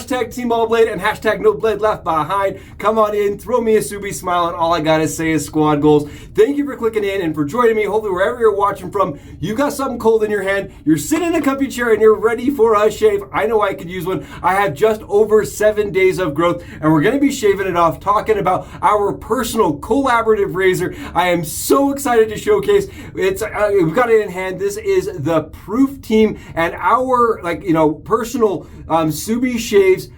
hashtag Team All Blade and hashtag No Blade Left Behind. Come on in, throw me a Subie smile, and all I gotta say is squad goals. Thank you for clicking in and for joining me. Hopefully wherever you're watching from, you got something cold in your hand, you're sitting in a comfy chair, and you're ready for a shave. I know I could use one. I have just over 7 days of growth, and we're gonna be shaving it off, talking about our personal collaborative razor. I am so excited to showcase. We've got it in hand. This is the Proof Team and our personal Subie shaves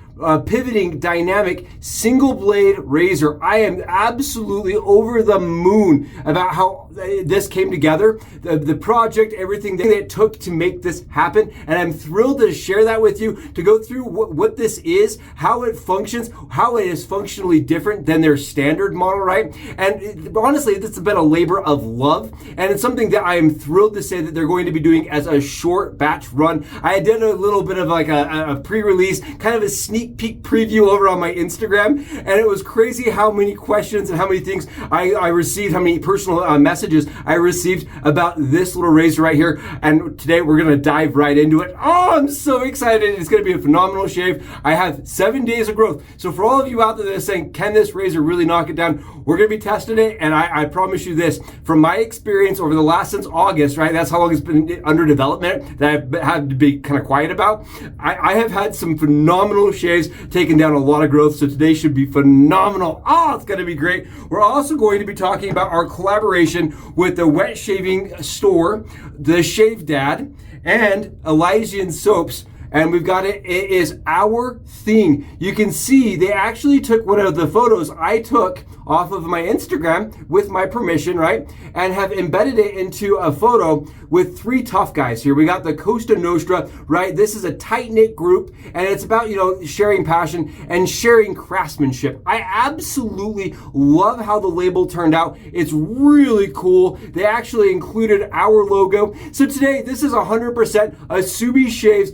pivoting dynamic single blade razor. I am absolutely over the moon about how this came together, the project, everything that it took to make this happen, and I'm thrilled to share that with you, to go through what this is, how it functions, how it is functionally different than their standard model, right? And honestly, this has been a labor of love, and it's something that I am thrilled to say that they're going to be doing as a short batch run. I did a little bit of like a pre-release, kind of a sneak peek preview over on my Instagram, and it was crazy how many questions and how many things I received, how many personal messages I received about this little razor right here. And today we're gonna dive right into it. Oh, I'm so excited. It's gonna be a phenomenal shave. I have 7 days of growth. So for all of you out there that are saying, can this razor really knock it down? We're gonna be testing it, and I promise you this, from my experience over the last, since August, right? That's how long it's been under development, that I've had to be kind of quiet about. I have had some phenomenal shaves, taken down a lot of growth, so today should be phenomenal. Oh, it's gonna be great. We're also going to be talking about our collaboration with the wet shaving store, the Shave Dad, and Elysian Soaps. And we've got it is our thing. You can see they actually took one of the photos I took off of my Instagram with my permission, right? And have embedded it into a photo with 3 tough guys here. We got the Costa Nostra, right? This is a tight-knit group, and it's about, sharing passion and sharing craftsmanship. I absolutely love how the label turned out. It's really cool. They actually included our logo. So today, this is 100% a Subie shaves,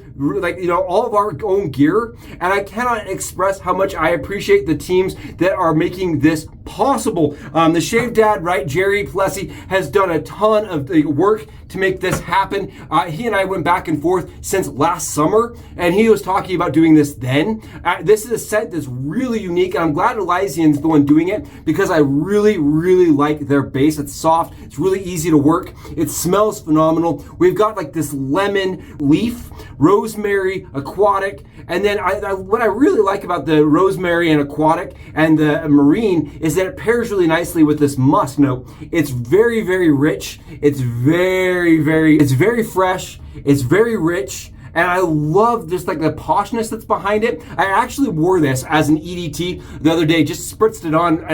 all of our own gear, and I cannot express how much I appreciate the teams that are making this possible. The Shave Dad, right, Jerry Plessy, has done a ton of the work to make this happen. He and I went back and forth since last summer, and he was talking about doing this then. This is a set that's really unique, and I'm glad Elysian's the one doing it, because I really, really like their base. It's soft, it's really easy to work, it smells phenomenal. We've got like this lemon leaf, rosemary, aquatic, and then what I really like about the rosemary and aquatic and the marine is that it pairs really nicely with this musk note. It's very, very rich. It's very fresh. It's very rich. And I love just like the poshness that's behind it. I actually wore this as an EDT the other day, just spritzed it on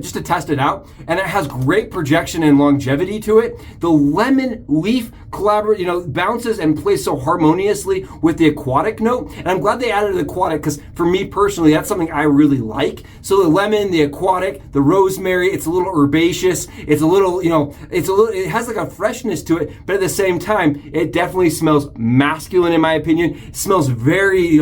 just to test it out. And it has great projection and longevity to it. The lemon leaf bounces and plays so harmoniously with the aquatic note. And I'm glad they added the aquatic, because for me personally, that's something I really like. So the lemon, the aquatic, the rosemary, it's a little herbaceous. It's a little, it has like a freshness to it, but at the same time, it definitely smells masculine in my opinion. It smells very,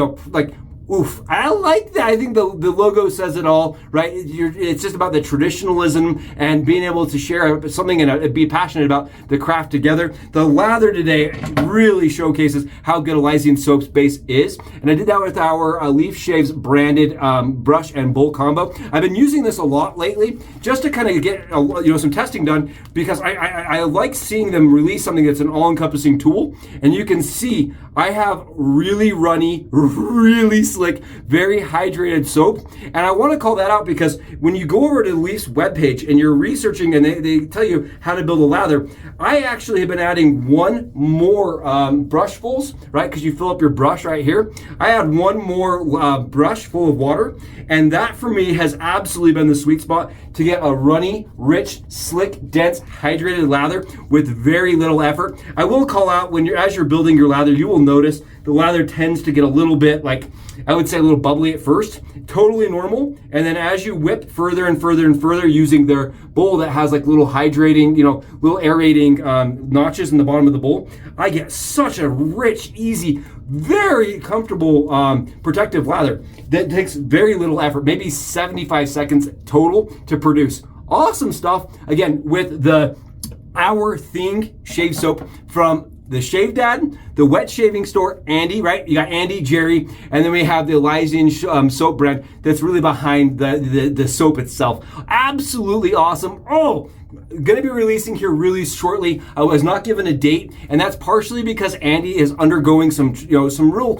oof. I like that. I think the logo says it all, right? It's just about the traditionalism and being able to share something and be passionate about the craft together. The lather today really showcases how good Elysian Soap's base is. And I did that with our LEAFSHAVE's branded brush and bowl combo. I've been using this a lot lately just to kind of get some testing done, because I like seeing them release something that's an all-encompassing tool. And you can see I have really runny, really slick, very hydrated soap. And I want to call that out because when you go over to the Leaf's webpage and you're researching and they tell you how to build a lather, I actually have been adding one more brushfuls, right? Because you fill up your brush right here. I add one more brush full of water, and that for me has absolutely been the sweet spot to get a runny, rich, slick, dense, hydrated lather with very little effort. I will call out as you're building your lather, you will notice the lather tends to get a little bit, I would say a little bubbly at first, totally normal. And then as you whip further and further and further using their bowl that has little hydrating, little aerating notches in the bottom of the bowl, I get such a rich, easy, very comfortable protective lather that takes very little effort, maybe 75 seconds total to produce. Awesome stuff. Again, with the Our Thing shave soap from the Shave Dad, the wet shaving store, Andy, right? You got Andy, Jerry, and then we have the Elysian soap brand that's really behind the soap itself. Absolutely awesome. Oh, going to be releasing here really shortly. I was not given a date, and that's partially because Andy is undergoing some real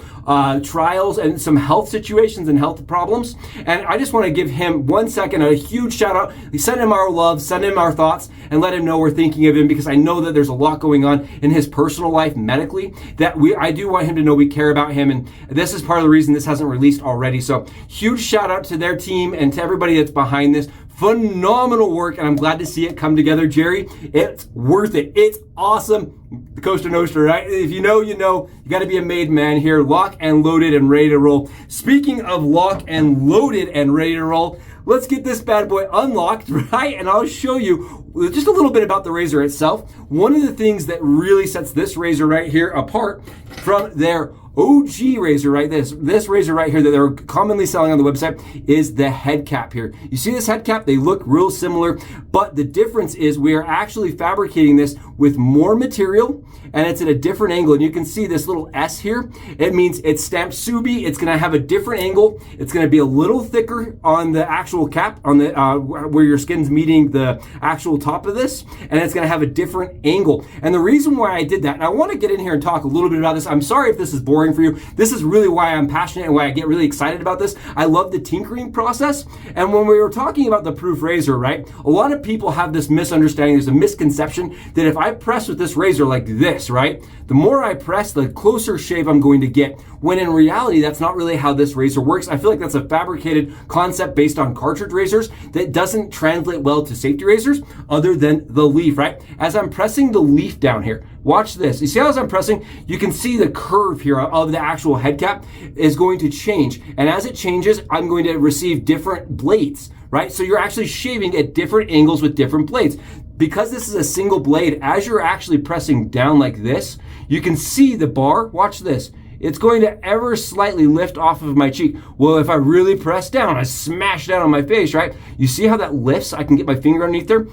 trials and some health situations and health problems. And I just want to give him 1 second, a huge shout out. Send him our love, send him our thoughts, and let him know we're thinking of him, because I know that there's a lot going on in his personal life medically that I do want him to know we care about him, and this is part of the reason this hasn't released already. So huge shout out to their team and to everybody that's behind this. Phenomenal work, and I'm glad to see it come together, Jerry. It's worth it. It's awesome. The Costa Nostra, right? If you know, you know. You got to be a made man here. Lock and loaded and ready to roll. Speaking of lock and loaded and ready to roll, let's get this bad boy unlocked, right? And I'll show you just a little bit about the razor itself. One of the things that really sets this razor right here apart from their OG razor, right? This razor right here that they're commonly selling on the website is the head cap here. You see this head cap? They look real similar, but the difference is we are actually fabricating this with more material, and it's at a different angle. And you can see this little S here. It means it's stamped Subie. It's gonna have a different angle. It's gonna be a little thicker on the actual cap, on the where your skin's meeting the actual top of this, and it's gonna have a different angle. And the reason why I did that, and I wanna get in here and talk a little bit about this. I'm sorry if this is boring for you. This is really why I'm passionate and why I get really excited about this. I love the tinkering process. And when we were talking about the proof razor, right, a lot of people have this misunderstanding, there's a misconception that if I press with this razor like this, right, the more I press, the closer shave I'm going to get, when in reality, that's not really how this razor works. I feel like that's a fabricated concept based on cartridge razors that doesn't translate well to safety razors other than the leaf, right? As I'm pressing the leaf down here, watch this. You see how as I'm pressing, you can see the curve here of the actual head cap is going to change. And as it changes, I'm going to receive different blades, right? So you're actually shaving at different angles with different blades. Because this is a single blade, as you're actually pressing down like this, you can see the bar, watch this. It's going to ever slightly lift off of my cheek. Well, if I really press down, I smash down on my face, right? You see how that lifts? I can get my finger underneath there.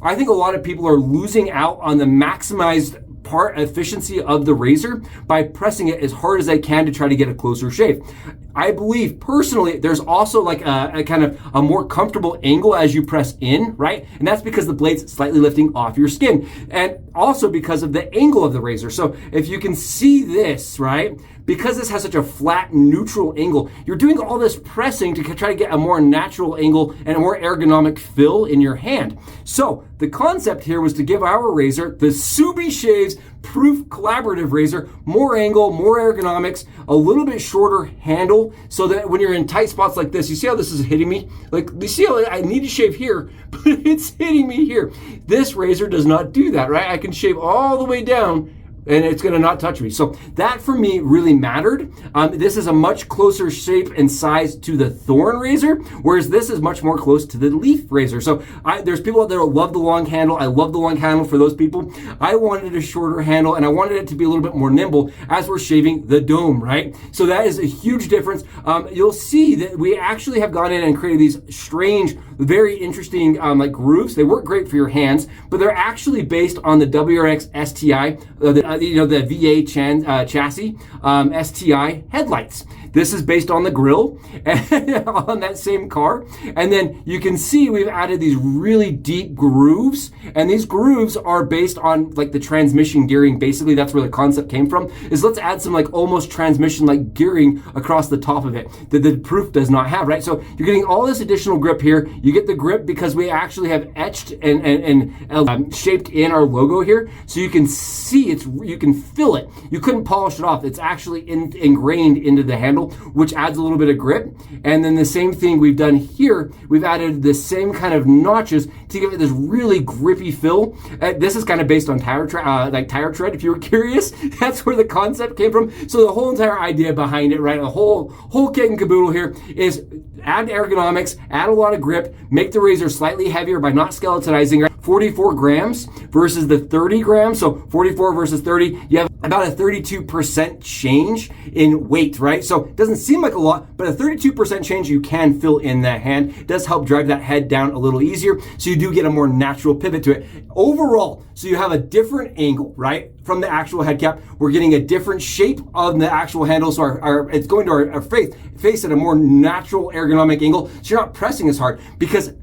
I think a lot of people are losing out on the maximized part efficiency of the razor by pressing it as hard as they can to try to get a closer shave. I believe personally there's also like a kind of a more comfortable angle as you press in, right? And that's because the blade's slightly lifting off your skin, and also because of the angle of the razor. So if you can see this, right? Because this has such a flat, neutral angle, you're doing all this pressing to try to get a more natural angle and a more ergonomic fill in your hand. So the concept here was to give our razor, the Subie Shaves Proof Collaborative Razor, more angle, more ergonomics, a little bit shorter handle, so that when you're in tight spots like this, you see how this is hitting me? Like, you see how I need to shave here, but it's hitting me here. This razor does not do that, right? I can shave all the way down and it's gonna not touch me. So that for me really mattered. This is a much closer shape and size to the Thorn razor, whereas this is much more close to the Leaf razor. So there's people out there who love the long handle. I love the long handle for those people. I wanted a shorter handle, and I wanted it to be a little bit more nimble as we're shaving the dome, right? So that is a huge difference. You'll see that we actually have gone in and created these strange, very interesting like grooves. They work great for your hands, but they're actually based on the WRX STI, the VA chassis STI headlights. This is based on the grill on that same car. And then you can see we've added these really deep grooves, and these grooves are based on like the transmission gearing. Basically, that's where the concept came from, is let's add some like almost transmission like gearing across the top of it that the Proof does not have, right? So you're getting all this additional grip here. You get the grip because we actually have etched and shaped in our logo here. So you can see you can feel it. You couldn't polish it off. It's actually ingrained into the handle, which adds a little bit of grip. And then the same thing we've done here, we've added the same kind of notches to give it this really grippy fill. This is kind of based on tire tread, if you were curious. That's where the concept came from. So the whole entire idea behind it, right, the whole kit and caboodle here is add ergonomics, add a lot of grip, make the razor slightly heavier by not skeletonizing, right? 44 grams versus the 30 grams. So 44 versus 30, you have about a 32% change in weight, right? So it doesn't seem like a lot, but a 32% change you can feel in that hand. It does help drive that head down a little easier, so you do get a more natural pivot to it. Overall, so you have a different angle, right? From the actual head cap, we're getting a different shape on the actual handle, so it's going to our face at a more natural ergonomic angle, so you're not pressing as hard. Because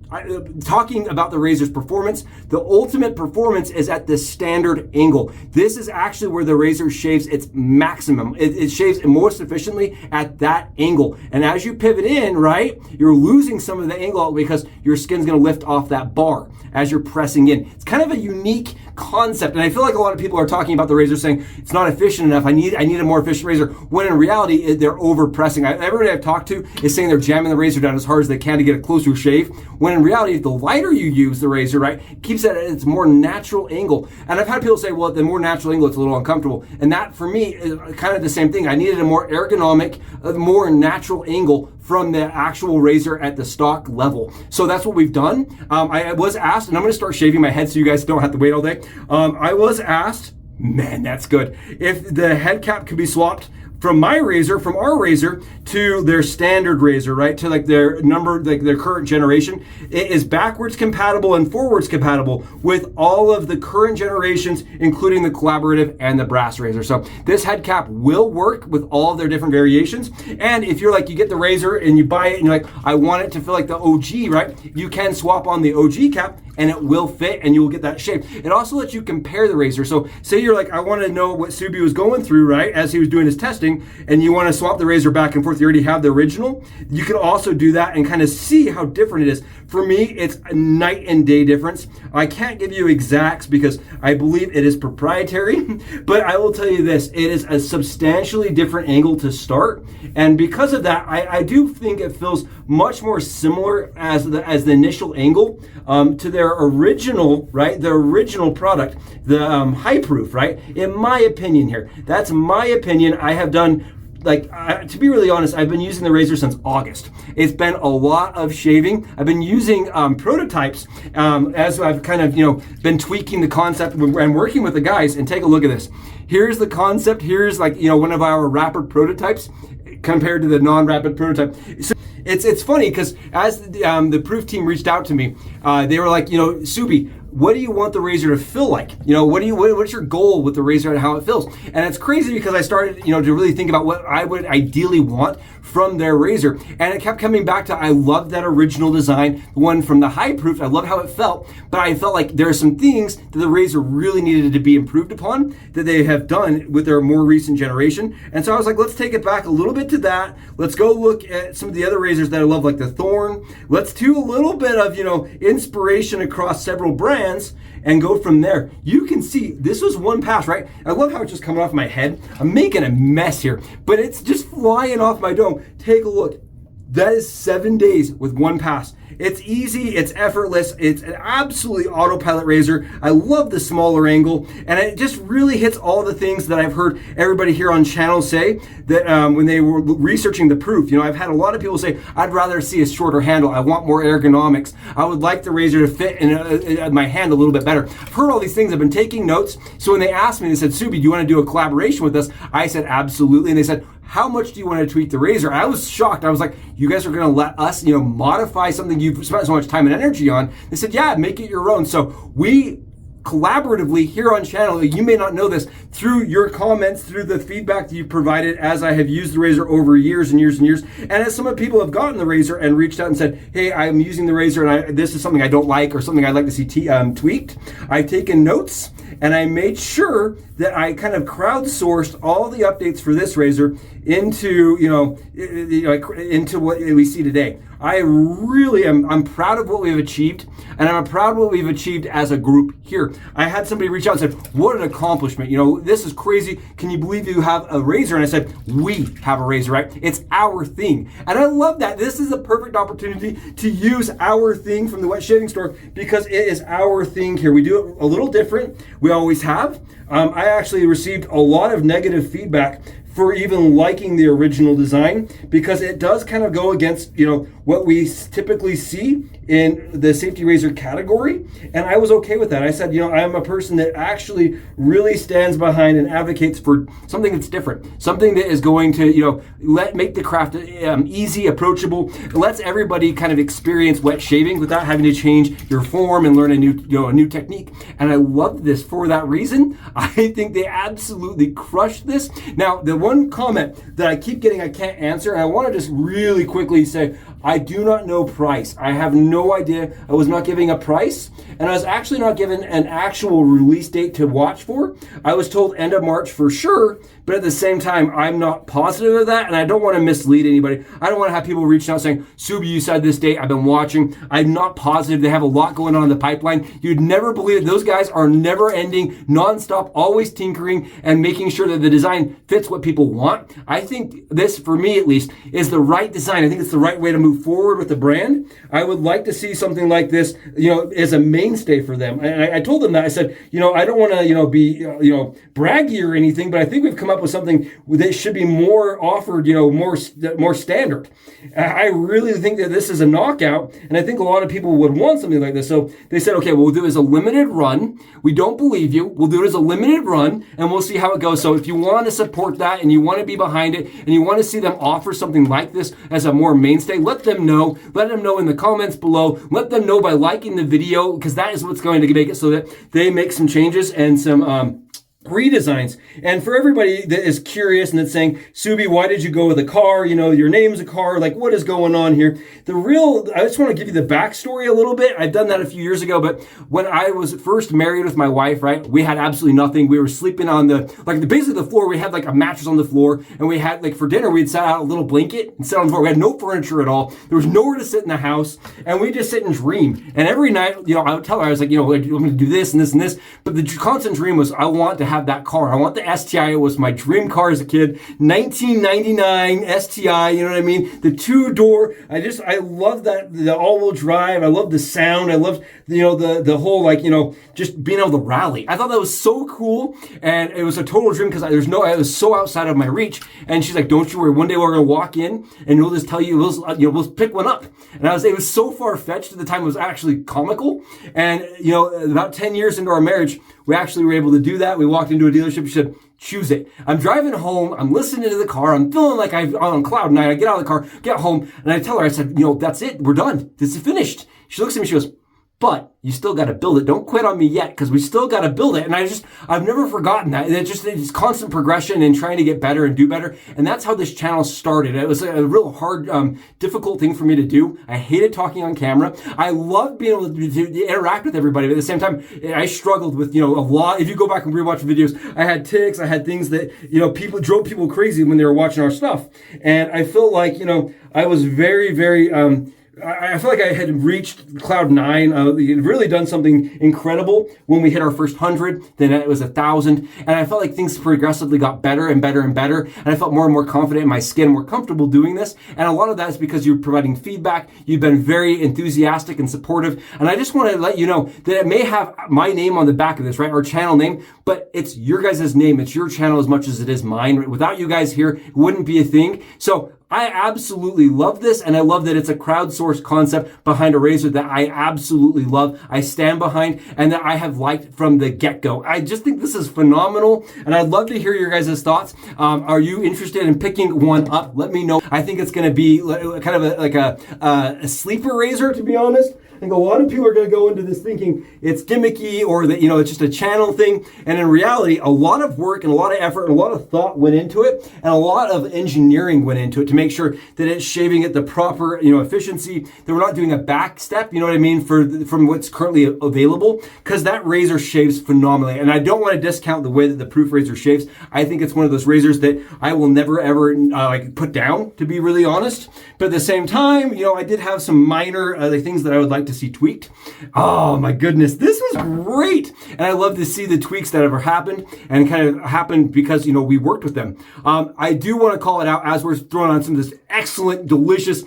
talking about the razor's performance, the ultimate performance is at the standard angle. This is actually where the razor shaves its maximum. It shaves most efficiently at that angle. And as you pivot in, right, you're losing some of the angle because your skin's gonna lift off that bar as you're pressing in. It's kind of a unique concept, and I feel like a lot of people are talking about the razor saying it's not efficient enough. I need a more efficient razor, when in reality they're over pressing. Everybody I've talked to is saying they're jamming the razor down as hard as they can to get a closer shave, when in reality the lighter you use the razor, right, keeps it at its more natural angle. And I've had people say, well, the more natural angle, it's a little uncomfortable, and that for me is kind of the same thing. I needed a more ergonomic, more natural angle from the actual razor at the stock level. So that's what we've done. I was asked, and I'm gonna start shaving my head so you guys don't have to wait all day. I was asked, man, that's good, if the head cap could be swapped from our razor to their standard razor, right? To like their their current generation. It is backwards compatible and forwards compatible with all of the current generations, including the collaborative and the brass razor. So this head cap will work with all of their different variations. And if you're like, you get the razor and you buy it and you're like, I want it to feel like the OG, right? You can swap on the OG cap and it will fit and you will get that shape. It also lets you compare the razor. So say you're like, I want to know what Subie was going through, right, as he was doing his testing, and you want to swap the razor back and forth. You already have the original. You can also do that and kind of see how different it is. For me, it's a night and day difference. I can't give you exacts because I believe it is proprietary, but I will tell you this, it is a substantially different angle to start. And because of that, I do think it feels much more similar as the initial angle to their original, right? The original product, the high proof, right? In my opinion here, that's my opinion. I have done, to be really honest, I've been using the razor since August. It's been a lot of shaving. I've been using prototypes as I've kind of, been tweaking the concept and working with the guys. And take a look at this. Here's the concept. Here's one of our rapid prototypes compared to the non-rapid prototype. So it's funny because as the proof team reached out to me, they were like, Subie, what do you want the razor to feel like? What's your goal with the razor and how it feels? And it's crazy because I started, to really think about what I would ideally want from their razor. And it kept coming back to, I love that original design, the one from the high proof. I love how it felt, but I felt like there are some things that the razor really needed to be improved upon that they have done with their more recent generation. And so I was like, let's take it back a little bit to that. Let's go look at some of the other razors that I love, like the Thorn. Let's do a little bit of, inspiration across several brands and go from there. You can see this was one pass, right? I love how it's just coming off my head. I'm making a mess here, but it's just flying off my dome. Take a look. That is 7 days with one pass. It's easy, it's effortless, it's an absolutely autopilot razor. I love the smaller angle, and it just really hits all the things that I've heard everybody here on channel say that when they were researching the proof. I've had a lot of people say, I'd rather see a shorter handle. I want more ergonomics. I would like the razor to fit in my hand a little bit better. I've heard all these things. I've been taking notes. So when they asked me, they said, Subie, do you want to do a collaboration with us? I said, absolutely. And they said, how much do you want to tweak the razor? I was shocked. I was like, you guys are going to let us, modify something you've spent so much time and energy on? They said, yeah, make it your own. So we collaboratively here on channel, you may not know this, through your comments, through the feedback that you provided as I have used the razor over years and years and years, and as some of the people have gotten the razor and reached out and said, hey, I'm using the razor and this is something I don't like or something I'd like to see tweaked, I've taken notes and I made sure that I kind of crowdsourced all the updates for this razor into, into what we see today. I really am, I'm proud of what we've achieved, and I'm proud of what we've achieved as a group here. I had somebody reach out and said, what an accomplishment. This is crazy. Can you believe you have a razor? And I said, we have a razor, right? It's our thing. And I love that. This is a perfect opportunity to use our thing from the wet shaving store because it is our thing here. We do it a little different. We always have. I actually received a lot of negative feedback for even liking the original design because it does kind of go against, what we typically see in the safety razor category, and I was okay with that. I said, I'm a person that actually really stands behind and advocates for something that's different, something that is going to, make the craft easy, approachable, lets everybody kind of experience wet shaving without having to change your form and learn a new technique. And I love this for that reason. I think they absolutely crushed this. Now, the one comment that I keep getting I can't answer, and I want to just really quickly say, I do not know price. I have no idea. I was not giving a price, and I was actually not given an actual release date to watch for. I was told end of March for sure, but at the same time, I'm not positive of that, and I don't want to mislead anybody. I don't want to have people reaching out saying, Subie, you said this date, I've been watching. I'm not positive. They have a lot going on in the pipeline. You'd never believe it. Those guys are never ending, nonstop, always tinkering and making sure that the design fits what people want. I think this, for me at least, is the right design. I think it's the right way to move forward with the brand. I would like to see something like this, as a mainstay for them. And I told them that. I said, I don't want to, be, braggy or anything, but I think we've come up with something that should be more offered, more standard. I really think that this is a knockout, and I think a lot of people would want something like this. So they said, okay, we'll do it as a limited run. We don't believe you. We'll do it as a limited run, and we'll see how it goes. So if you want to support that and you want to be behind it and you want to see them offer something like this as a more mainstay, let them know. Let them know in the comments below. Let them know by liking the video, because that is what's going to make it so that they make some changes and some redesigns. And for everybody that is curious and that's saying, Subie, why did you go with a car? Your name's a car. Like, what is going on here? I just want to give you the backstory a little bit. I've done that a few years ago, but when I was first married with my wife, right, we had absolutely nothing. We were sleeping on basically the floor. We had like a mattress on the floor, and we had for dinner, we'd set out a little blanket and sit on the floor. We had no furniture at all. There was nowhere to sit in the house, and we just sit and dream. And every night, I would tell her, I was like, I'm going to do this and this and this. But the constant dream was, I want to have that car. I want the STI. It was my dream car as a kid. 1999 STI, you know what I mean? The two-door. I love that, the all-wheel drive. I love the sound. I love, the whole, just being able to rally. I thought that was so cool, and it was a total dream because I was so outside of my reach. And she's like, don't you worry. One day we're going to walk in and we'll just tell you, we'll pick one up. And it was so far-fetched at the time. It was actually comical. And, about 10 years into our marriage, we actually were able to do that. We walked into a dealership. She said, choose it. I'm driving home. I'm listening to the car. I'm feeling like I'm on cloud nine. I get out of the car, get home, and I tell her, I said, that's it. We're done. This is finished. She looks at me. She goes, but you still got to build it. Don't quit on me yet, because we still got to build it. And I've never forgotten that. It's constant progression and trying to get better and do better. And that's how this channel started. It was a real hard, difficult thing for me to do. I hated talking on camera. I loved being able to interact with everybody. But at the same time, I struggled with, a lot. If you go back and rewatch videos, I had tics. I had things that, people drove people crazy when they were watching our stuff. And I felt like, I was very, very, I feel like I had reached cloud nine. Really done something incredible when we hit our first 100. Then it was 1,000, and I felt like things progressively got better and better and better. And I felt more and more confident in my skin, more comfortable doing this. And a lot of that is because you're providing feedback. You've been very enthusiastic and supportive. And I just want to let you know that it may have my name on the back of this, right? Our channel name, but it's your guys' name. It's your channel as much as it is mine. Without you guys here, it wouldn't be a thing. So I absolutely love this, and I love that it's a crowdsourced concept behind a razor that I absolutely love, I stand behind, and that I have liked from the get-go. I just think this is phenomenal, and I'd love to hear your guys' thoughts. Are you interested in picking one up? Let me know. I think it's going to be kind of a sleeper razor, to be honest. I think a lot of people are going to go into this thinking it's gimmicky, or that, it's just a channel thing. And in reality, a lot of work and a lot of effort and a lot of thought went into it, and a lot of engineering went into it to make sure that it's shaving at the proper, efficiency, that we're not doing a back step, you know what I mean, from what's currently available, because that razor shaves phenomenally. And I don't want to discount the way that the Proof razor shaves. I think it's one of those razors that I will never ever put down, to be really honest. But at the same time, I did have some minor things that I would like to see tweaked. Oh my goodness, this was great. And I love to see the tweaks that ever happened, and kind of happened because, we worked with them. I do want to call it out as we're throwing on some of this excellent, delicious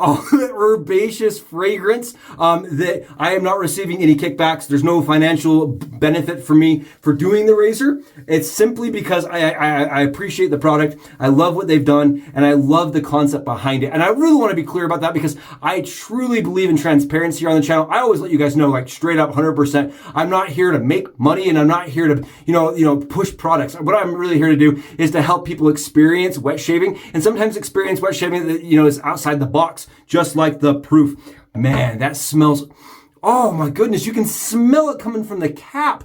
all the herbaceous fragrance that I am not receiving any kickbacks. There's no financial benefit for me for doing the razor. It's simply because I appreciate the product. I love what they've done, and I love the concept behind it. And I really want to be clear about that because I truly believe in transparency here on the channel. I always let you guys know, like, straight up 100%. I'm not here to make money, and I'm not here to, push products. What I'm really here to do is to help people experience wet shaving, and sometimes experience wet shaving that, is outside the box, just like the proof. Man, that smells, oh my goodness, you can smell it coming from the cap.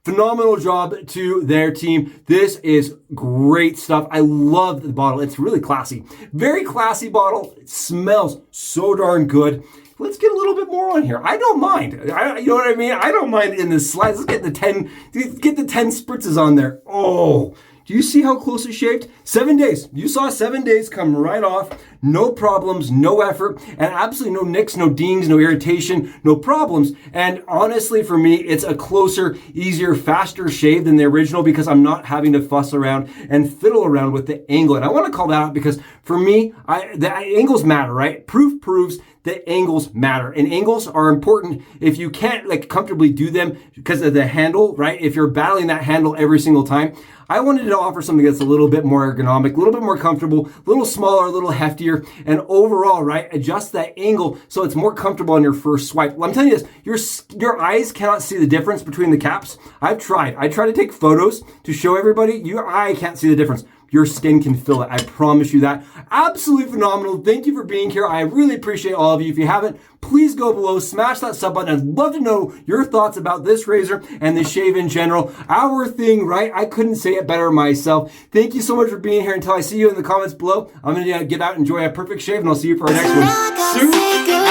Phenomenal job to their team. This is great stuff. I love the bottle. It's really classy. Very classy bottle. It smells so darn good. Let's get a little bit more on here. I don't mind. You know what I mean? I don't mind in the slides. Let's get the 10 spritzes on there. Oh, do you see how close it shaved? 7 days. You saw 7 days come right off. No problems, no effort, and absolutely no nicks, no dings, no irritation, no problems. And honestly, for me, it's a closer, easier, faster shave than the original because I'm not having to fuss around and fiddle around with the angle. And I want to call that out because for me, the angles matter, right? Proof proves that angles matter, and angles are important if you can't comfortably do them because of the handle, right? If you're battling that handle every single time. I wanted to offer something that's a little bit more ergonomic, a little bit more comfortable, a little smaller, a little heftier, and overall, right, adjust that angle so it's more comfortable on your first swipe. Well, I'm telling you this, your eyes cannot see the difference between the caps. I've tried. I try to take photos to show everybody. Your eye can't see the difference. Your skin can feel it. I promise you that. Absolutely phenomenal. Thank you for being here. I really appreciate all of you. If you haven't, please go below, smash that sub button. I'd love to know your thoughts about this razor and the shave in general. Our thing, right? I couldn't say it better myself. Thank you so much for being here. Until I see you in the comments below, I'm going to get out and enjoy a perfect shave, and I'll see you for our next one.